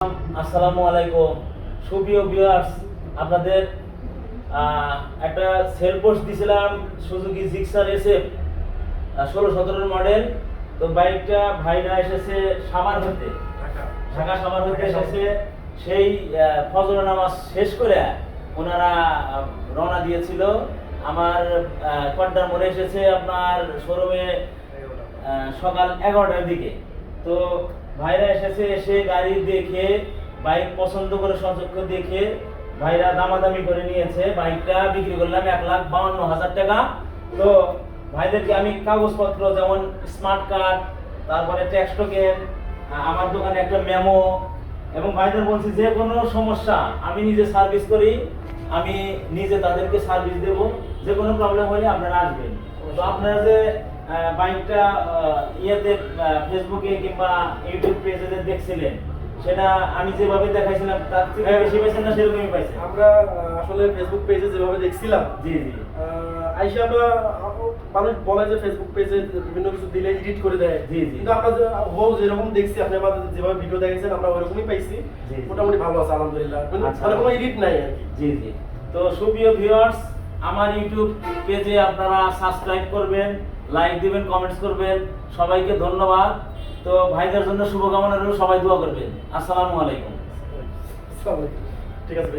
আসসালামু আলাইকুম সুপ্রিয় ভিউয়ার্স, আপনাদের একটা সেল পোস্ট দিয়েছিলাম সুজুকি জিক্সার এসএফ 16-17 মডেল। তো বাইকটা ভাইরা এসেছে সাভার হতে, ঢাকা সাভার হতে এসেছে। সেই ফজর নামাজ শেষ করে ওনারা রওনা দিয়েছিল। আমার কড্ডার মোড়ে এসেছে আপনার শোরুমে সকাল 11টার দিকে। তো ভাইরা এসেছে, এসে গাড়ি দেখে বাইক পছন্দ করে সচক্ষ দেখে ভাইরা দামাদামি করে নিয়েছে। বাইকটা বিক্রি করলাম 1,52,000 টাকা। তো ভাইদেরকে আমি কাগজপত্র যেমন স্মার্ট কার্ড, তারপরে ট্যাক্স টোকেন, আমার দোকানে একটা মেমো, এবং ভাইদের বলছি যে কোনো সমস্যা আমি নিজে সার্ভিস করি, আমি নিজে তাদেরকে সার্ভিস দেব। যে কোনো প্রবলেম হলে আপনারা আসবেন। তো আপনারা যে বাইকটা ইয়েতে ফেসবুকে কিংবা ইউটিউব পেজে দেখছিলেন, সেটা আমি যেভাবে দেখাইছিলাম তার থেকে বেশি পাইছেন না সেরকমই পাইছেন? আমরা আসলে ফেসবুক পেজে যেভাবে দেখছিলাম, জি জি, আইসা আমরা মানুষ বলে যে ফেসবুক পেজে বিভিন্ন কিছু দিলে এডিট করে দেয়। জি জি, কিন্তু আমরা যেরকম দেখছি, আপনি আমাদের যেভাবে ভিডিও দেখেছেন আমরা ওইরকমই পাইছি। জি। মোটামুটি ভালো আছে আলহামদুলিল্লাহ, আচ্ছা। মানে কোনো এডিট নাই আর কি। জি জি। তো সুপ্রিয় ভিউয়ার্স, আমার ইউটিউব পেজে আপনারা সাবস্ক্রাইব করবেন, লাইক দিবেন, কমেন্টস করবেন। সবাইকে ধন্যবাদ। তো ভাইদের জন্য শুভকামনা রইল, সবাই দোয়া করবেন। আসসালামু আলাইকুম। আসসালামু আলাইকুম। ঠিক আছে।